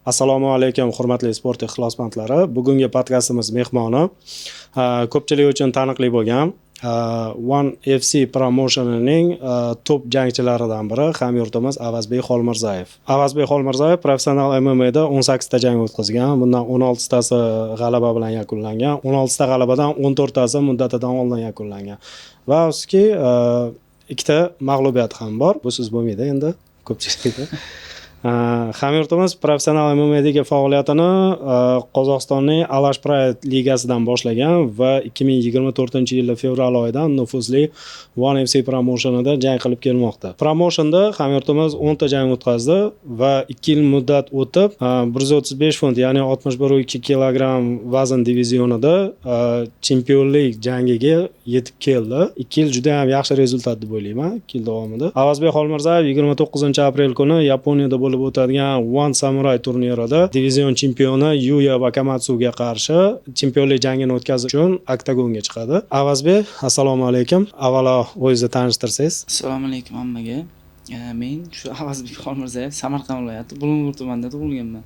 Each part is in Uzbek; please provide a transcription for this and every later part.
Assalomu alaykum, hurmatli sport ixlosmandlari. Bugungi podkastimiz mehmoni ko'pchilik uchun taniqli bo'lgan One FC promotionining top jangchilaridan biri hamyurtimiz Avazbek Xolmirzayev. Avazbek Xolmirzayev professional MMA'da 18 ta jang o'tkazgan. Bundan 16 tasi g'alaba bilan yakunlangan. 16 ta g'alabadan 14 tasi muddatidan oldin yakunlangan. Va uski ikkita mag'lubiyat ham bor. Busiz bo'lmaydi endi ko'pchilikda. Hamyurtimiz professional MMA'dagi faoliyatini Qozog'istonning Alash Pride ligasidan boshlagan va 2024-yil fevral oyidan nufuzli One FC promotionida jang qilib kelmoqda. Promotionda hamyurtimiz 10 ta jang o'tkazdi va 2 yil muddat o'tib 135 funt, ya'ni 61,2 kilogramm vazn divizionida chempionlik jangiga yetib keldi. 2 yil juda ham yaxshi rezultat deb o'ylayman, 2 yil davomida. Avazbek Xolmirzayev 29-aprel kuni Yaponiyada bo'lib o'tadigan One Samurai turnirida divizion chempioni Yuya Wakamatsuga qarshi chempionlik jangini o'tkazish uchun oktagonga chiqadi. Avazbek, assalomu alaykum. Avvalo o'zingizni tanishtirsangiz. Assalomu alaykum hammaga. Men shu Avazbek Xolmirzayev, Samarqand viloyati Bulung'ur tumanida tug'ilganman.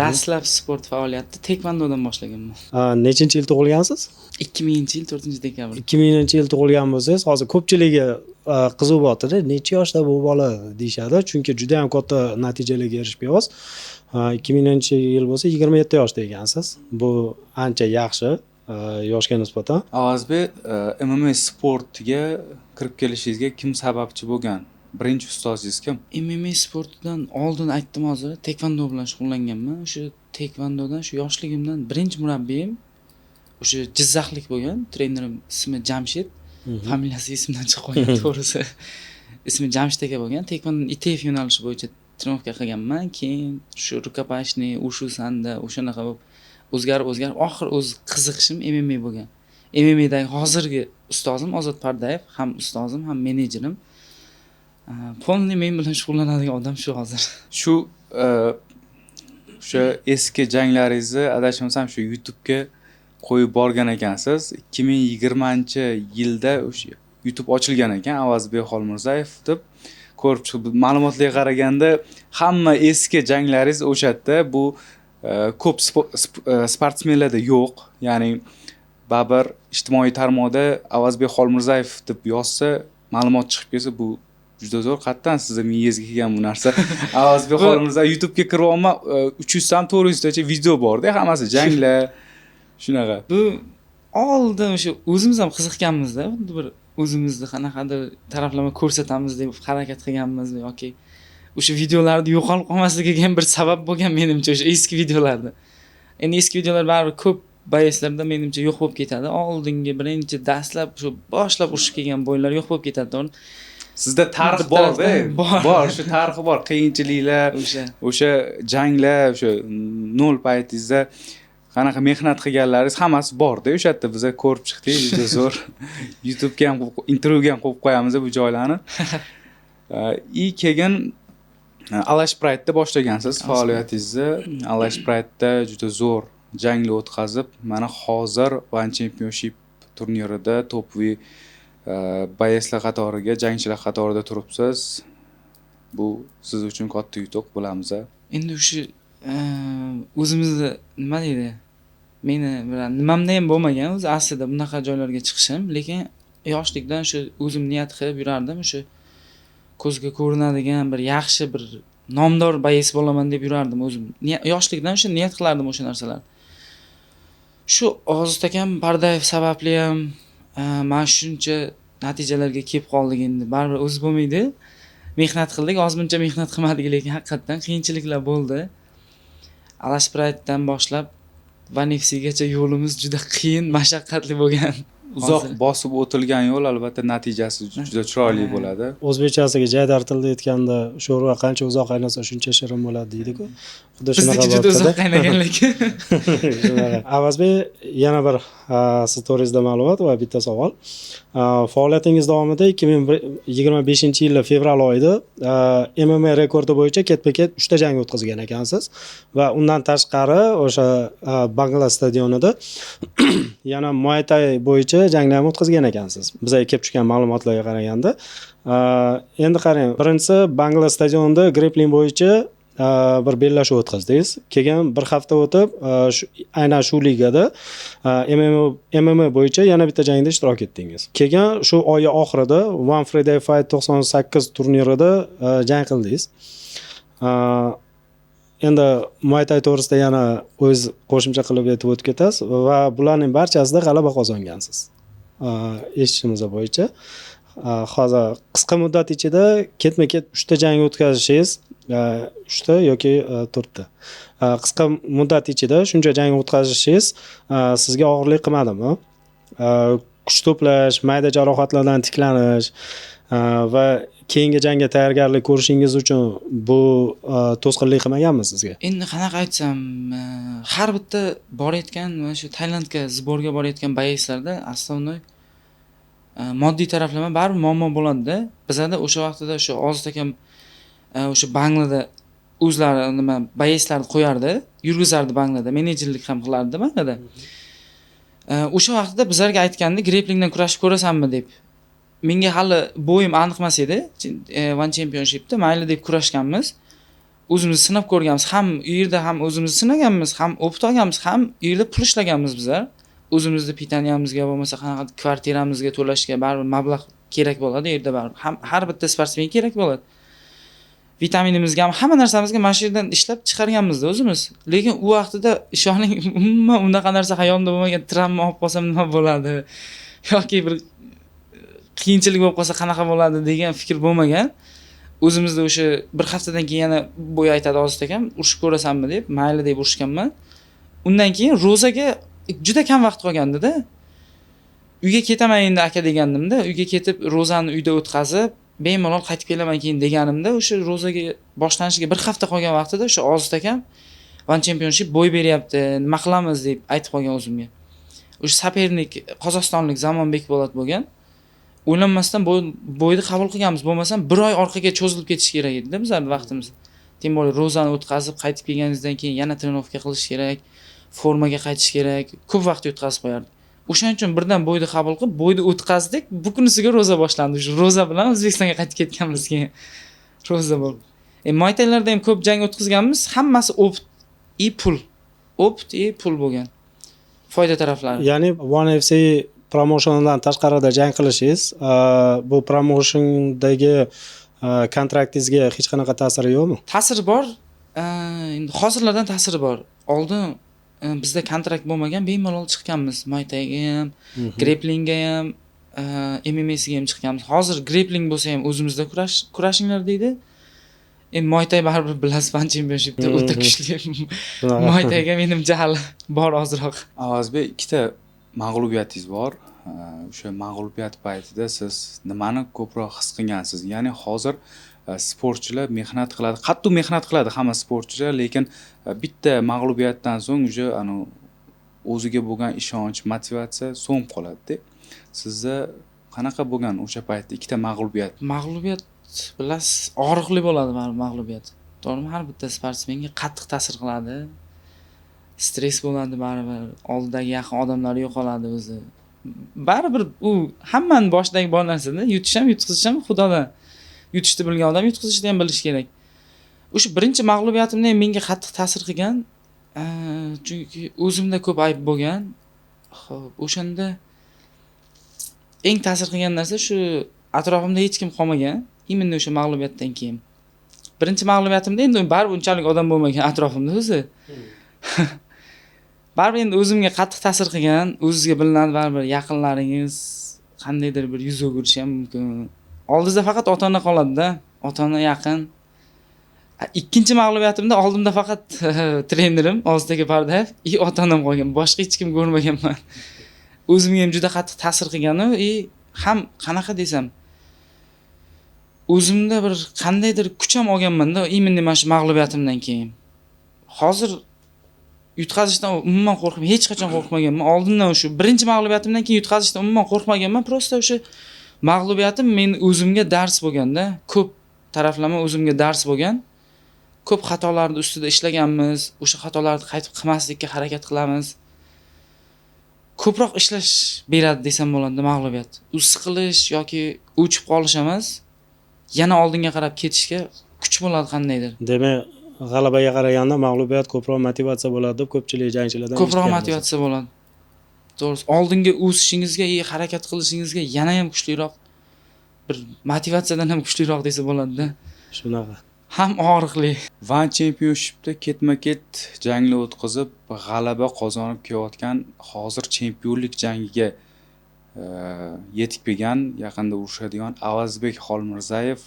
Dastlab sport faoliyatini taekvondodan boshlaganman. Nechinchi yil tug'ilgansiz? 2000-yil 4-dekabr. 2000-yil tug'ilgan bo'lsangiz, hozir ko'pchiligi qiziq bo'tadi. Necha yoshda bu bola deyshadi, chunki juda ham katta natijalarga erishibsiz. 2000-yil bo'lsa 27 yoshda ekansiz. Bu ancha yaxshi yoshga nisbatan. Avazbek MMA sportiga kirib kelishingizga kim sababchi bo'lgan? Birinchi ustozingiz kim? MMA sportidan oldin aytdim hozir, taekvondo bilan shug'ullanganman. O'sha taekvondodan shu yoshligimdan birinchi murabbiyim o'sha Jizzaxlik bo'lgan. Trenerim ismi Jamshid. Familiyasi ismdan chiqib qolgan to'g'risi. Ismi Jamshid aka bo'lgan. Taekvondodan ITF yo'nalishi bo'yicha trenovka qilganman. Keyin shu rukopashniy, ushu sanda o'shanaqa bo'lib o'zgarib oxir o'z qiziqishim MMA bo'lgan. MMAdagi hozirgi ustozim Ozod Pardayev, ham ustozim, ham menejerim. Polni men bilan shug'ullanadigan odam shu hozir. O'sha eski janglaringizni adashmasam shu YouTube'ga qo'yib borgan ekansiz. 2020-yilda o'sha YouTube ochilgan ekan, Avazbek Xolmirzayev deb ko'rib chiqib ma'lumotlarga qaraganda hamma eski janglaringiz o'sha yerda. Bu ko'p sportsmenlarda yo'q. Ya'ni baribir ijtimoiy tarmoqda Avazbek Xolmirzayev deb yozsa, ma'lumot chiqib kelsa, bu juda zo'r. Qattan sizni miyangizga kelgan bu narsa. Avazbek Xolmirzayev YouTube'ga kirib olma 300 dan 400 tacha video bor-da, hammasi janglar shunaqa. Bu oldin o'sha o'zimiz ham qiziqganmiz-da, bir o'zimizni qanaqadir taraflama ko'rsatamiz deb harakat qilganmiz yoki o'sha videolarda yo'qolib qolmasligiga ham bir sabab bo'lgan menimcha o'sha eski videolarda. Endi eski videolar baribir ko'p bayeslarda menimcha yo'q bo'lib ketadi. Oldingi birinchi dastlab shu boshlab urushib kelgan bo'ylar yo'q bo'lib ketadi, to'g'ri? Sizda tarix bor-da, bor, shu tarixi bor, qiyinchiliklar, o'sha janglar, o'sha nol paytingizda qanaqa mehnat qilganlaringiz hammasi bor-da, o'sha yerda biz ko'rib chiqdik, juda zo'r. YouTube'ga ham intervyuga ham qo'yib qo'yamiz bu joylarni. Keyin Alash Pride'da boshlagansiz faoliyatingizni. Alash Pride'da juda zo'r janglar o'tkazib, mana hozir One Championship turnirida topviy bayeslar qatoriga, jangchilar qatorida turibsiz. Bu siz uchun katta yutuq, bilamiz. Endi o'sha o'zimizda nima deydi? Meni bilan nimamda ham bo'lmagan o'zi aslida bunaqa joylarga chiqishim, lekin yoshlikdan shu o'zim niyat qilib yurardim, o'sha ko'zga ko'rinadigan bir yaxshi bir nomdor bayes bo'laman deb yurardim o'zim. Yoshlikdan shu niyat qilardim o'sha narsalar. Shu Ozod akam Pardayev sababli ham mana shuncha natijalarga kelib qoldik endi. Baribir o'zi bo'lmaydi. Mehnat qildik, ozmuncha mehnat qilmadik, lekin haqiqatan qiyinchiliklar bo'ldi. Alash Pride'dan boshlab One FCgacha yo'limiz juda qiyin, mashaqqatli bo'lgan. Uzoq bosib o'tilgan yo'l, albatta natijasi juda chiroyli bo'ladi. O'zbekchasiga Jaydar tilida aytganda, sho'rva qancha uzoq qaynasa shuncha shirin bo'ladi deydi-ku. Xuddi shunaqa bo'ldi. Juda uzoq qaynagan lekin. Avazbek, yana bir siz to'g'ringizda ma'lumot va bitta savol. Faoliyatingiz davomida 2025-yil fevral oyida MMA rekordi bo'yicha ketma-ket 3 ta jang o'tkazgan ekansiz va undan tashqari o'sha Bangla stadionida yana Muay Thai bo'yicha janglar ham o'tkazgan ekansiz. Bizga kelib tushgan ma'lumotlarga qaraganda, endi qarang, birinchisi Bangla stadionida grappling bo'yicha bir bellashuv o'tkazdik. Keyin bir hafta o'tib aynan shu ligada MMA bo'yicha yana bitta jangda ishtirok etdingiz. Keyin shu oy oxirida One Friday Fight 98 turnirida jang qildingiz. Endi Muay Thai to'g'risida yana o'z qo'shimcha qilib aytib o'tib ketasiz va bularning barchasida g'alaba qozongansiz. Eshitishimiz bo'yicha hozir qisqa muddat ichida ketma-ket 3 ta jang o'tkazishingiz, 3 ta yoki 4 ta. Qisqa muddat ichida shuncha jang o'tkazishingiz sizga og'irlik qilmadimi? Kuch to'plash, mayda jarohatlardan tiklanish va keyingi jangga tayyorgarlik ko'rishingiz uchun bu to'sqinlik qilmaganmi sizga? Endi qanaqa aytsam, har bitta borayotgan mana shu Tailandga sborga borayotgan boyeslarda основной moddiy taraflama baribir muammo bo'ladi-da. Bizada o'sha vaqtida o'sha Ozod akam o'sha Banglada o'zlari nima boyeslarni qo'yardi, yurgizardi Banglada, menejerlik ham qilardi Banglada. O'sha vaqtida bizlarga aytgandi, graplingdan kurashib ko'rasanmi deb. Menga hali bo'yim aniq emas edi. One Championshipda mayli deb kurashganmiz. O'zimizni sinab ko'rganmiz. Ham u yerda ham o'zimizni sinaganmiz, ham opit olganmiz, ham u yerda pul ishlaganmiz bizlar. O'zimizni pitaniyamizga bo'lmasa qanaqa kvartiramizga to'lashga baribir mablag' kerak bo'ladi, u yerda baribir. Har bitta sportsmen kerak bo'ladi. Vitaminimizga ham hamma narsamizga mana shu yerdan ishlab chiqarganmiz-da o'zimiz. Lekin u vaqtida ishoning umuman unaqa narsa xayolimda bo'lmagan, travma olib qolsam nima bo'ladi yoki bir qiyinchilik bo'lib qolsa qanaqa bo'ladi degan fikr bo'lmagan. O'zimizda o'sha bir haftadan keyin yana bo'y aytadi Ozod akam, urushib ko'rasanmi deb, mayli deb urushganman. Undan keyin ro'zaga juda kam vaqt qolgandi-da. Uyga ketaman endi aka degandim-da, uyga ketib ro'zani uyda o'tkazib, bemalol qaytib kelaman keyin deganimda, o'sha ro'zaga boshlanishiga bir hafta qolgan vaqtida o'sha Ozod akam One Championship bo'y beryapti, nima qilamiz deb aytib qolgan o'zimga. O'sha sapernik Qozog'istonlik Zamonbek Po'lat bo'lgan. O'ylanmasdan bo'yni qabul qilganmiz, bo'lmasam 1 oy orqaga cho'zilib ketish kerak edi-da bizning vaqtimiz. Tem bo'li ro'zani o'tkazib, qaytib kelganingizdan keyin yana trenovka qilish kerak, formaga qaytish kerak, ko'p vaqt o'tkazib qo'yardi. O'shaning uchun birdan bo'yni qabul qilib, bo'yni o'tkazdik, bu kunisiga ro'za boshlandi. Shu ro'za bilan O'zbekistonga qaytib ketganmiz keyin. Ro'za bo'ldi. Muay Thailarda ham ko'p jang o'tkazganmiz, hammasi opit и pul. Opit и pul bo'lgan. Foyda taraflari. Ya'ni One FC promotiondan tashqarida jang qilishingiz, bu promotiondagi kontraktingizga hech qanaqa ta'siri yo'qmi? Ta'siri bor. Endi hozirlardan ta'siri bor. Oldin bizda kontrakt bo'lmagan, bemalol chiqqanmiz. Muay Thaiga ham, grapplingga ham, MMA'siga ham chiqqanmiz. Hozir grappling bo'lsa ham o'zimizda kurashinglar deydi. Muay Thai baribir bilasiz, One Championshipda o'ta kuchli. Muay Thaiga menimcha hali bor ozroq. Avazbek, ikkita mag'lubiyatingiz bor. O'sha mag'lubiyat paytida siz nimani ko'proq his qilgansiz? Ya'ni hozir sportchilar mehnat qiladi, qattiq mehnat qiladi hamma sportchilar, lekin bitta mag'lubiyatdan so'ng o'sha o'ziga bo'lgan ishonch, motivatsiya so'nib qoladi-da. Sizda qanaqa bo'lgan o'sha paytda ikkita mag'lubiyat? Mag'lubiyat bilasiz, og'riqli bo'ladi mag'lubiyat. To'g'rimi? Har bitta sportsmenga qattiq ta'sir qiladi. Stress bo'ladi baribir, oldidagi yaqin odamlar yo'qoladi o'zi. Baribir u hammaning boshidagi bor narsa-da, yutish ham, yutqizish ham Xudodan. Yutishni bilgan odam yutqizishni ham bilish kerak. O'sha birinchi mag'lubiyatimda ham menga qattiq ta'sir qilgan, chunki o'zimda ko'p ayb bo'lgan. Xo'p, o'shanda eng ta'sir qilgan narsa shu atrofimda hech kim qolmagan. Imенно o'sha mag'lubiyatdan keyin. Birinchi mag'lubiyatimda endi baribir unchalik odam bo'lmagan atrofimda o'zi. Baribir endi o'zimga qattiq ta'sir qilgan, o'zingizga bilinadi baribir yaqinlaringiz qandaydir bir yuz o'girishi ham mumkin. Oldingizda faqat ota-ona qoladi-da, ota-ona yaqin. Ikkinchi mag'lubiyatimda oldimda faqat trenerim Ozod aka Pardayev, ota-onam qolgan, boshqa hech kim ko'rmaganman. O'zimga ham juda qattiq ta'sir qilgani, ham qanaqa desam, o'zimda bir qandaydir kuch ham olganman-da, именно mana shu mag'lubiyatimdan keyin. Hozir yutqazishdan umuman qo'rqmayman, hech qachon qo'rqmaganman. Oldindan shu birinchi mag'lubiyatimdan keyin yutqazishdan umuman qo'rqmaganman. Prosta o'sha mag'lubiyatim men o'zimga dars bo'lganda, ko'p taraflama o'zimga dars bo'lgan. Ko'p xatolarni ustida ishlaganmiz, o'sha xatolarni qaytib qilmaslikka harakat qilamiz. Ko'proq ishlash beradi desam bo'ladi mag'lubiyat. U siqilish yoki o'chib qolish emas, yana oldinga qarab ketishga kuch bo'ladi qandaydir. Demak, g'alabaga qaraganda mag'lubiyat ko'proq motivatsiya bo'ladi deb ko'pchilik jangchilardan Ko'proq eshitganmiz. motivatsiya bo'ladi. To'g'risi, oldinga o'sishingizga, harakat qilishingizga yana ham kuchliroq bir motivatsiyadan ham kuchliroq desa bo'ladi-da. Shunaqa. Ham og'riqli. One Championshipda ketma-ket janglar o'tkazib, g'alaba qozonib kelayotgan, hozir chempionlik jangiga yetib kelgan, yaqinda urushadigan Avazbek Xolmirzayev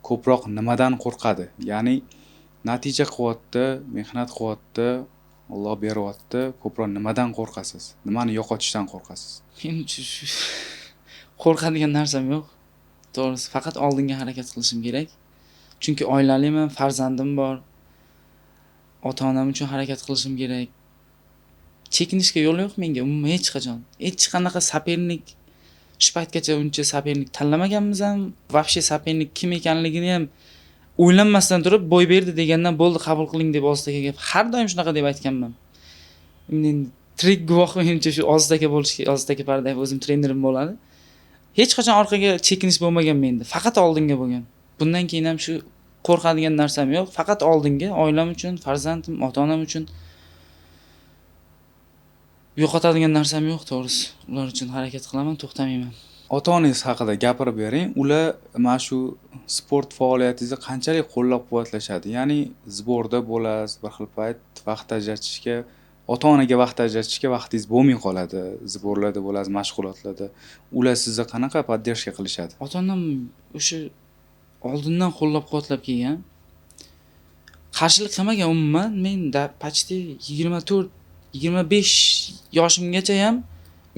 ko'proq nimadan qo'rqadi? Ya'ni natija qilyapti, mehnat qilyapti, Alloh beryapti, ko'proq nimadan qo'rqasiz? Nimani yo'qotishdan qo'rqasiz? Men qo'rqadigan narsam yo'q. To'g'risi, faqat oldinga harakat qilishim kerak. Chunki oilaliman, farzandim bor. Ota-onam uchun harakat qilishim kerak. Chekinishga yo'l yo'q menga, umuman hech qachon. Hech qanaqa sapernik shu paytgacha uncha sapernik tanlamaganmiz ham, вообще sapernik kim ekanligini ham o'ylanmasdan turib bo'y berdi degandan bo'ldi qabul qiling deb Oztakaga gap. Har doim shunaqa deb aytganman. Men tirik guvoh menimcha shu Oztaka bo'lishi, Oztaka Pardayev o'zim trenerim bo'ladi. Hech qachon orqaga chekinish bo'lmagan menda, faqat oldinga bo'lgan. Bundan keyin ham shu qo'rqadigan narsam yo'q, faqat oldinga, oilam uchun, farzandim, ota-onam uchun yo'qotadigan narsam yo'q, to'g'risi. Ular uchun harakat qilaman, to'xtamayman. Ota-onangiz haqida gapirib bering. Ular mana shu sport faoliyatingizni qanchalik qo'llab-quvvatlashadi? Ya'ni zborda bo'lasiz, bir xil payt vaqt ajratishga, ota-onaga vaqt ajratishga vaqtingiz bo'lmay qoladi. Zborlarda bo'lasiz, mashg'ulotlarda. Ular sizni qanaqa podдержка qilishadi? Ota-onam o'sha oldindan qo'llab-quvvatlab kelgan. Qarshilik qilmagan umuman. Men почти 24-25 yoshimgacha ham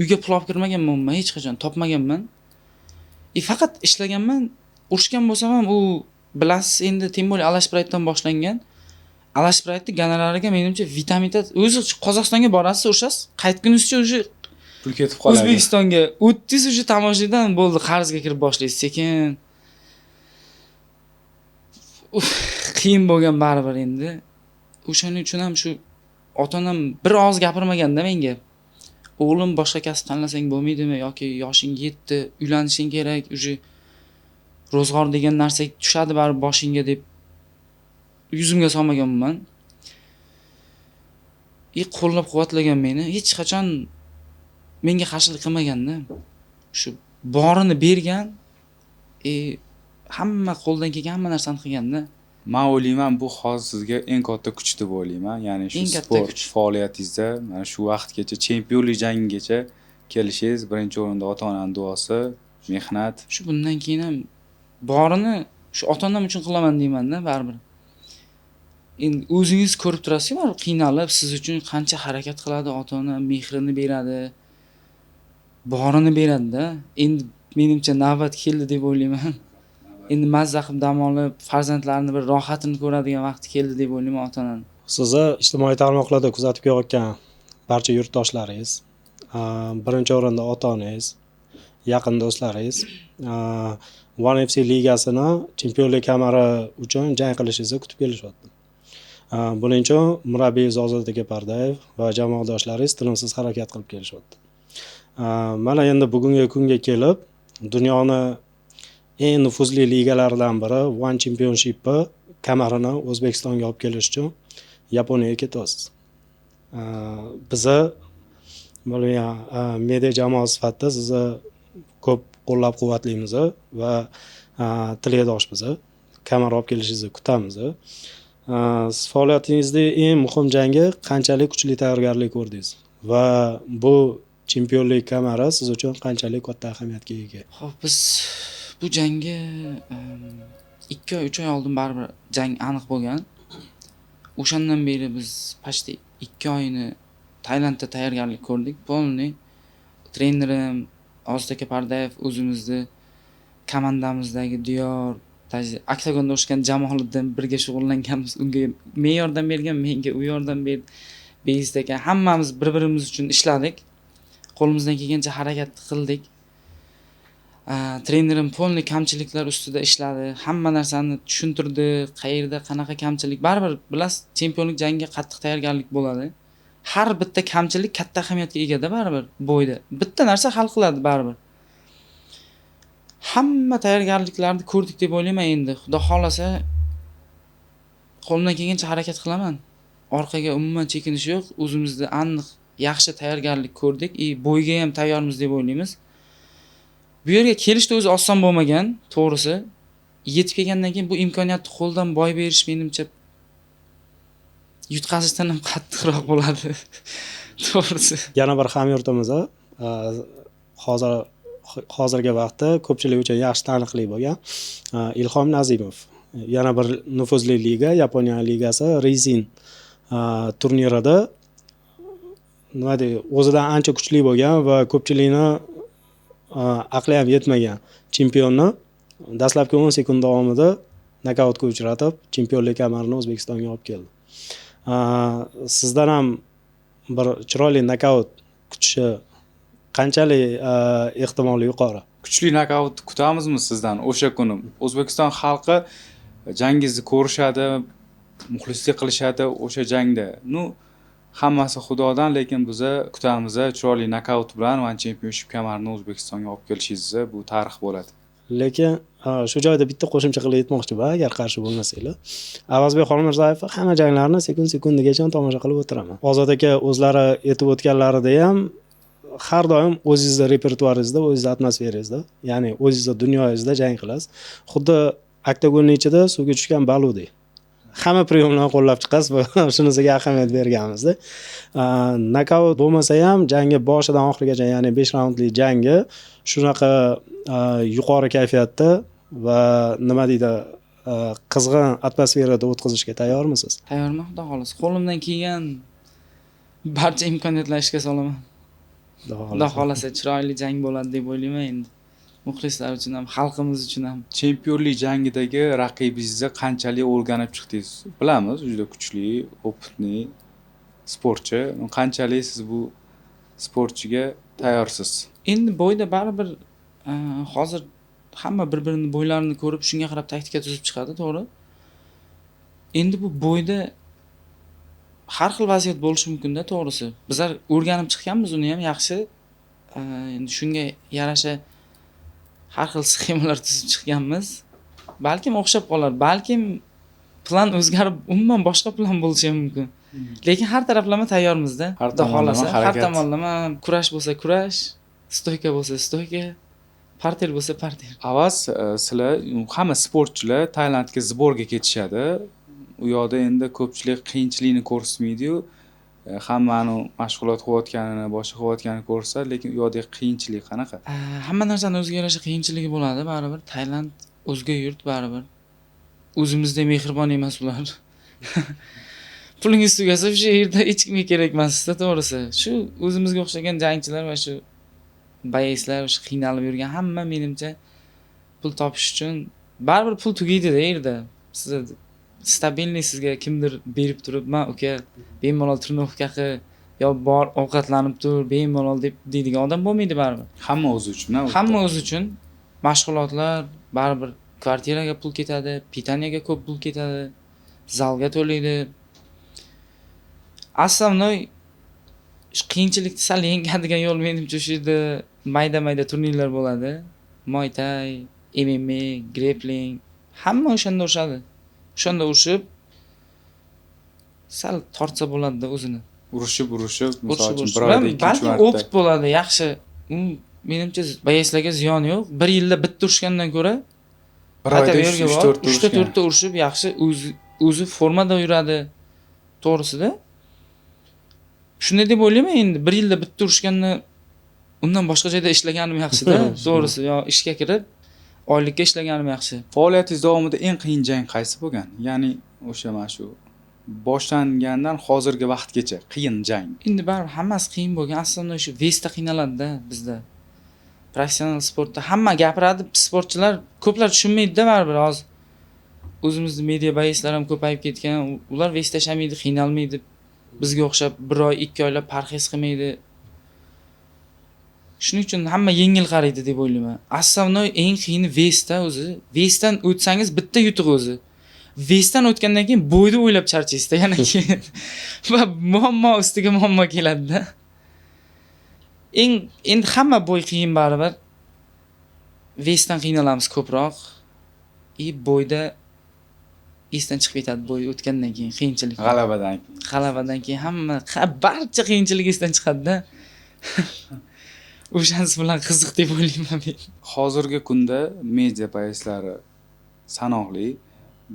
uyga pul olib kirmaganman umuman, hech qachon topmaganman. Faqat ishlaganman. Urushgan bo'lsam ham u bilasiz endi tем более Alashpraytdan boshlangan. Alashpraytni gonorariga menimcha vitaminta o'zi Qozog'istonga borasiz, urushasiz, qaytgunizcha o'sha Pul ketib qoladi. O'zbekistonga o'tdingiz, o'sha tomoshadan bo'ldi, qarzga kirib boshlaysiz sekin. Qiyin bo'lgan baribir endi. O'shaning uchun ham shu ota-onam bir oz gapirmaganda menga. O'g'lim boshqa kasb tanlasang bo'lmaydimi yoki yoshing yetdi, uylanishing kerak, uje ro'zg'or degan narsa tushadi baribir boshingga deb yuzimga solmaganman. Qo'llab-quvvatlagan meni, hech qachon menga qarshilik qilmaganda. Shu borini bergan, hamma qo'ldan kelgan hamma narsani qilganda. Men o'ylayman bu hozir sizga eng katta kuch deb o'ylayman. Ya'ni shu sport faoliyatingizda mana shu vaqtgacha chempionlik jangigacha kelishingiz birinchi o'rinda ota-onaning duosi, mehnat. Shu bundan keyin ham borini shu ota-onam uchun qilaman deyman-da baribir. Endi o'zingiz ko'rib turasiz-ku, baribir qiynalib siz uchun qancha harakat qiladi ota-ona, mehrini beradi, borini beradi-da. Endi menimcha navbat keldi deb o'ylayman. Endi mazza qilib dam olib, farzandlarini bir rohatini ko'radigan vaqti keldi deb o'ylayman ota-onaning. Sizni ijtimoiy tarmoqlarda kuzatib kelayotgan barcha yurtdoshlaringiz, birinchi o'rinda ota-onangiz, yaqin do'stlaringiz, One FC ligasini chempionlik kamari uchun jang qilishingizni kutib kelishyapti. Buning uchun murabbiyingiz Ozodbek Pardayev va jamoadoshlaringiz tinimsiz harakat qilib kelishyapti. Mana endi bugungi kunga kelib, dunyoning eng nufuzli ligalaridan biri One Championship kamarini O'zbekistonga olib kelish uchun Yaponiyaga ketyapsiz. Bizni bo'lgan media jamoasi sifatida sizni ko'p qo'llab-quvvatlaymiz va tilakdoshmiz. Kamera olib kelishingizni kutamiz. Siz faoliyatingizda eng muhim jangi qanchalik kuchli tayyorgarlik ko'rdingiz va bu chempionlik kamari siz uchun qanchalik katta ahamiyatga ega? Xo'p, biz bu jangga 2 oy, 3 oy oldin baribir jang aniq bo'lgan. O'shandan beri biz почти 2 oyni Tailandda tayyorgarlik ko'rdik. Polni trenerim Ozodbek Pardayev, o'zimizni komandamizdagi Diyor, oktagonda o'sgan jamoalardan birga shug'ullanganmiz. Unga men yordam bergan, menga u yordam berdi. Beyiz ekan, hammamiz bir-birimiz uchun ishladik. Qo'limizdan kelgancha harakat qildik. Trenerim polni kamchiliklar ustida ishladi. Hamma narsani tushuntirdi, qayerda qanaqa kamchilik. Baribir bilasiz, chempionlik jangiga qattiq tayyorgarlik bo'ladi. Har bitta kamchilik katta ahamiyatga ega-da baribir bo'yda. Bitta narsa hal qiladi baribir. Hamma tayyorgarliklarni ko'rdik deb o'ylayman endi. Xudo xolasa qo'limdan kelgancha harakat qilaman. Orqaga umuman chekinish yo'q. O'zimizni aniq yaxshi tayyorgarlik ko'rdik. Bo'yga ham tayyormiz deb o'ylaymiz. Bu yerga kelishda o'zi oson bo'lmagan, to'g'risi. Yetib kelgandan keyin bu imkoniyatni qo'ldan boy berish menimcha yutqazishdan ham qattiqroq bo'ladi. To'g'risi. Yana bir hamyurtimiz hozirgi vaqtda ko'pchilik uchun yaxshi taniqli bo'lgan Ilhom Nazimov. Yana bir nufuzli liga, Yaponiya ligasi Rizin turnirida nima deydi, o'zidan ancha kuchli bo'lgan va ko'pchilikni aqli ham yetmagan chempionni dastlabki 10 sekund davomida nokautga uchratib, chempionlik kamarini O'zbekistonga olib keldi. Sizdan ham bir chiroyli nokaut kutishi qanchalik ehtimoli yuqori? Kuchli nokaut kutamizmi sizdan o'sha kuni? O'zbekiston xalqi jangingizni ko'rishadi, muxlislik qilishadi o'sha jangda. Hammasi Xudodan, lekin biz kutamiz chiroyli nokaut bilan One Championship kamarini O'zbekistonga olib kelishingiz bu tarix bo'ladi. Lekin shu joyda bitta qo'shimcha qilib aytmoqchiman, agar qarshi bo'lmasanglar. Avazbek Xolmirzayev hamma janglarni sekund-sekundigacha tomosha qilib o'tiraman. Ozod aka o'zlari aytib o'tganlarida ham har doim o'zingizda repertuaringizda, o'zingizda atmosferangizda, ya'ni o'zingizda dunyoyingizda jang qilasiz. Xuddi oktagonning ichida suvga tushgan baludek. Hamma priyomlarni qo'llab chiqasiz va shunisiga ahamiyat berganmizda. Nokaut bo'lmasa ham jangi boshidan oxirigacha, ya'ni 5 raundli jangi shunaqa yuqori kayfiyatda va nima deydi, qizg'in atmosferada o'tkazishga tayyormisiz? Tayyorman, xudo xolasa. Qo'limdan kelgan barcha imkoniyatlarni ishga solaman. Xudo xolasa chiroyli jang bo'ladi deb o'ylayman endi. Muxlislar uchun ham, xalqimiz uchun ham. Chempionlik jangidagi raqibingizni qanchalik o'rganib chiqdingiz? Bilamiz, juda kuchli, opitli sportchi. Qanchalik siz bu sportchiga tayyorsiz? Endi bo'yda baribir hozir hamma bir-birini bo'ylarini ko'rib, shunga qarab taktika tuzib chiqadi, to'g'ri? Endi bu bo'yda har xil vaziyat bo'lishi mumkin-da, to'g'risi. Bizlar o'rganib chiqqanmiz uni ham yaxshi. Endi shunga yarasha har xil sxemalar tuzib chiqqanmiz. Balkim o'xshab qolar, balkim plan o'zgarib, umuman boshqa plan bo'lishi ham mumkin. Lekin har taraflama tayyormiz-da. Xudo xolasa, har tomonlama kurash bo'lsa kurash, stoyka bo'lsa stoyka, parter bo'lsa parter. Avaz sizlar hamma sportchilar Tailandga sborga ketishadi. U yoqda endi ko'pchilik qiyinchilikni ko'rsatmaydi-yu, hammani mashg'ulot qilayotganini, boshqa qilayotganini ko'rsa, lekin u yoqdagi qiyinchilik qanaqa? Hamma narsani o'ziga yarasha qiyinchiligi bo'ladi, baribir. Tailand o'zga yurt, baribir. O'zimizdek mehribon emas ular. Pulingiz tugasa o'sha yerda hech kimga kerak emas-da, to'g'risi. Shu o'zimizga o'xshagan jangchilar va shu bayslar, o'sha qiynalib yurgan hamma menimcha pul topish uchun baribir pul tugaydi-da yerda. Siz stabilniy sizga kimdir berib turib, "Men uka, bemalol trenovka qil, yo bor ovqatlanib tur, bemalol" deb deydigan odam bo'lmaydi baribir. Hamma o'zi uchun, hamma o'zi uchun mashg'ulotlar, baribir kvartiraga pul ketadi, pitaniyaga ko'p pul ketadi, zalga to'laydi. Asosiy qiyinchilikni sal yengadigan yo'l menimcha shu yerda mayda-mayda turnirlar bo'ladi. Muay Thai, MMA, grappling, hamma o'shanda urishadi. O'shanda urishib sal tortsa bo'ladi-da o'zini. Urushib, misol uchun bir oyda ikkinchi marta. Balki opit bo'ladi, yaxshi. Menimcha bayslarga ziyon yo'q. Bir yilda bitta urishgandan ko'ra bir oyda 3-4 ta urishib yaxshi o'zi formada yuradi. To'g'risida. Shunday deb o'ylayman endi. Bir yilda bitta urishgandan undan boshqa joyda ishlaganim yaxshi-da. To'g'risi, yo ishga kirib oylikka ishlaganim yaxshi. Faoliyatingiz davomida eng qiyin jang qaysi bo'lgan? Ya'ni o'sha mana shu boshlangandan hozirgi vaqtgacha qiyin jang. Endi baribir hammasi qiyin bo'lgan. Aslida shu vestda qiynaladi-da bizda. Professional sportda hamma gapiradi, sportchilar ko'plar tushunmaydi-da baribir. Hozir o'zimizning media bayslar ham ko'payib ketgan. Ular vestashamaydi, qiynalmaydi. Bizga o'xshab 1 oy, 2 oylab parhez qilmaydi. Shuning uchun hamma yengil qaraydi deb o'ylayman. Asosiy eng qiyini vestda o'zi. Vestdan o'tsangiz bitta yutuq o'zi. Vestdan o'tgandan keyin bo'yni o'ylab charchaysizda yana keyin. Va muammo ustiga muammo keladi-da. Endi hamma bo'y qiyin baribir. Vestdan qiynalamiz ko'proq. Bo'yda esdan chiqib ketadi bu o'tgandan keyin qiyinchilik. G'alabadan Keyin hamma barcha qiyinchilik esdan chiqadi-da. O'shanisi bilan qiziq deb o'ylayman men. hozirgi kunda media payslari sanoqli.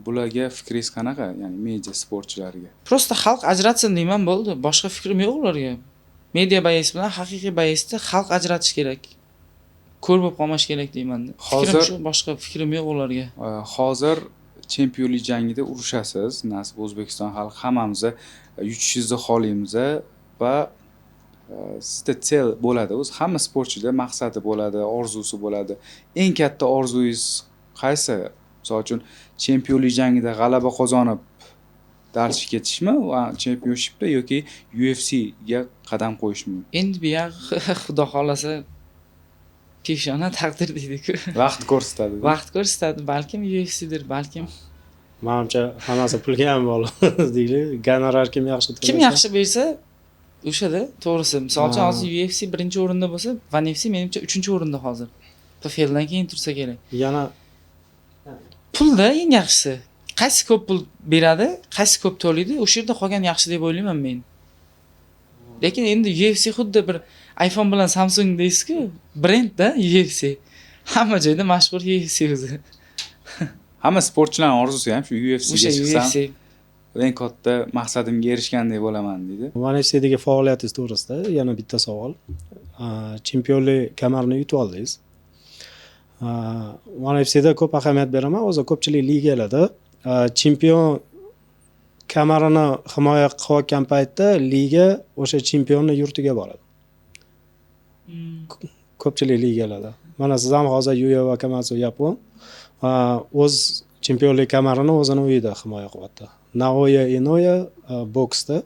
Bularga fikringiz qanaqa? Ya'ni media sportchilariga. Prosta xalq ajratsin deyman bo'ldi. Boshqa fikrim yo'q ularga. Media bayis bilan haqiqiy bayisni xalq ajratish kerak. Ko'r bo'lib qolmash kerak deyman. Fikrim shu, boshqa fikrim yo'q ularga. Hozir chempionlik jangida urushasiz. Nasib O'zbekiston xalqi hammamiz yutishingizni xohlaymiz va sizda cel bo'ladi. O'zi hamma sportchida maqsadi bo'ladi, orzusi bo'ladi. Eng katta orzungiz qaysi? Misol uchun chempionlik jangida g'alaba qozonib darsga ketishmi va chempionshipda yoki UFC ga qadam qo'yishmi? Endi bu yoq xudo xolasa peshona taqdir deydi-ku. Vaqt ko'rsatadi. Vaqt ko'rsatadi, balkim UFCdir, balkim. Menimcha hammasi pulga ham bog'liq deydi. Gonorar kim yaxshi to'lasa. Kim yaxshi bersa o'shada, to'g'risi. Misol uchun hozir UFC 1-o'rinda bo'lsa, One FC menimcha 3-o'rinda hozir. PFLdan keyin tursa kerak. Yana Pulda eng yaxshisi. Qaysi ko'p pul beradi, qaysi ko'p to'laydi, o'sha yerda qolgan yaxshi deb o'ylayman men. Lekin endi UFC xuddi bir iPhone bilan Samsung deysiz-ku, brend-da UFC. Hamma joyda mashhur UFC o'zi. Hamma sportchilarning orzusi ham shu UFC ga O'sha chiqsam, UFC. eng katta maqsadimga erishgandek bo'laman deydi. One FC'dagi faoliyatingiz to'g'risida yana bitta savol. Chempionlik kamarini yutib oldingiz. One FC'da ko'p ahamiyat beraman. O'zi ko'pchilik ligalarda chempion kamarini himoya qilayotgan paytda liga o'sha chempionni yurtiga boradi. Ko'pchilik ligalarda. Mana siz ham hozir Yuya Kamatsu Yapon o'z chempionlik kamarini o'zini uyida himoya qilyapti. Naoya Inoya boksda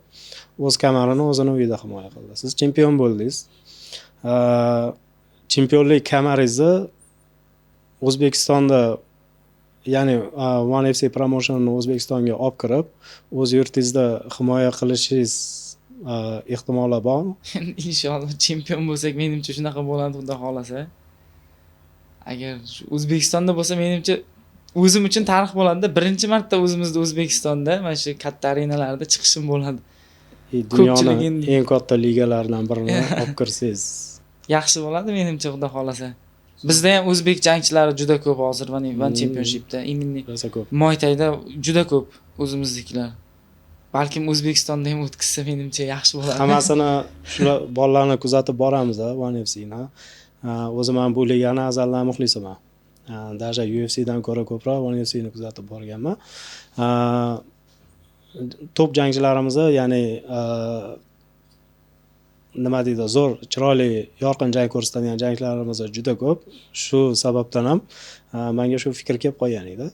o'z kamarini o'zini uyida himoya qildi. Siz chempion bo'ldingiz. Chempionlik kamaringizni O'zbekistonda, ya'ni One FC promotionini O'zbekistonga olib kirib, o'z yurtingizda himoya qilishingiz ehtimoli bormi? Inshaalloh chempion bo'lsak, menimcha shunaqa bo'ladi, xudo xolasa. Agar O'zbekistonda bo'lsa, menimcha o'zim uchun tarix bo'ladi-da. Birinchi marta o'zimizda O'zbekistonda mana shu katta arenalarda chiqishim bo'ladi. Dunyoning eng katta ligalaridan birini olib kirsangiz yaxshi bo'ladi menimcha, xudo xolasa. Bizda ham o'zbek jangchilari juda ko'p hozir One Championshipda, rosa ko'p. Muay Thai'da juda ko'p o'zimiznikilar. Balkim O'zbekistonda ham o'tkazsa menimcha yaxshi bo'ladi. Hammasini shular bolalarni kuzatib boramiz One FC'ni. O'zim ham bu ligani azaldan muxlisaman. Даже UFC dan ko'ra ko'proq One FC'ni kuzatib borganman. Top jangchilarimiz, ya'ni nima deydi, zo'r, chiroyli, yorqin jang ko'rsatadigan jangchilarimiz juda ko'p. Shu sababdan ham menga shu fikr kelib qolgan edi.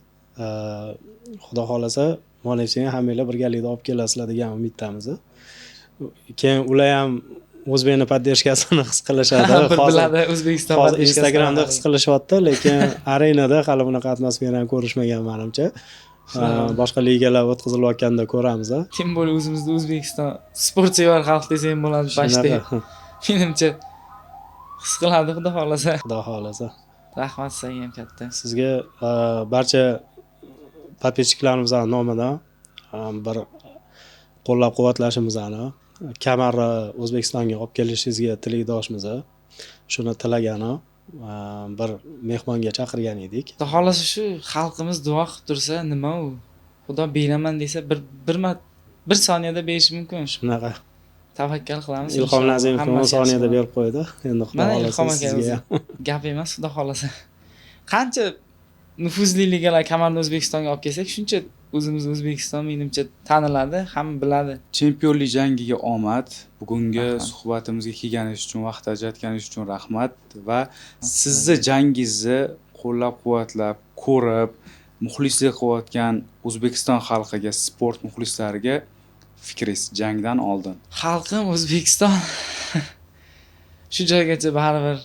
Xudo xolasa One FC'ni hammanglar birgalikda olib kelasizlar degan umiddamiz. Keyin ular ham o'zbekni poddershkasini his qilishadi. Biladi O'zbekiston poddershkasini Instagramda his qilishyapti, lekin arenada hali bunaqa atmosferani ko'rishmagan menimcha. Boshqa ligalar o'tkazilayotganda ko'ramiz. Kim bo'lib o'zimizda O'zbekiston sportsevar xalq desa ham bo'ladi pashta. Menimcha his qiladi, xudo xolasa. Xudo xolasa. Rahmat sizga ham katta. Sizga barcha podpischiklarimizning nomidan bir qo'llab-quvvatlashimizni, kamarni O'zbekistonga olib kelishingizga tilakdoshmiz. Shuni tilagani bir mehmonga chaqirgan edik. Xudo xolasa shu xalqimiz duo qilib tursa, nima u? Xudo beraman desa bir soniyada berish mumkin. Shunaqa. Tavakkal qilamiz. Ilhom Nazimov 10 soniyada berib qo'ydi. Endi xudo xolasa sizga gap emas, xudo xolasa. Qancha nufuzli ligalar kamarni O'zbekistonga olib kelsak, shuncha o'zimiz O'zbekiston menimcha taniladi, hamma biladi. Chempionlik jangiga omad. Bugungi suhbatimizga kelganingiz uchun, vaqt ajratganingiz uchun rahmat va sizni jangingizni qo'llab-quvvatlab, ko'rib, muxlislik qilayotgan O'zbekiston xalqiga, sport muxlislariga fikringiz jangdan oldin. Xalqim O'zbekiston shu joygacha baribir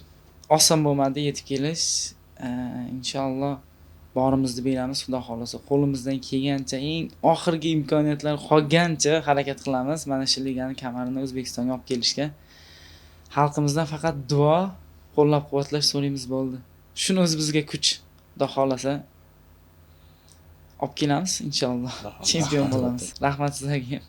oson bo'lmadi yetib kelish. Inshaalloh borimizni beramiz, xudo xolasa. Qo'limizdan kelgancha, eng oxirgi imkoniyatlar qolgancha harakat qilamiz. Mana shu ligani kamarini O'zbekistonga olib kelishga. Xalqimizdan faqat duo, qo'llab-quvvatlash so'raymiz bo'ldi. Shuni o'zi bizga kuch, xudo xolasa. olib kelamiz inshaalloh. Chempion bo'lamiz. Rahmat sizlarga.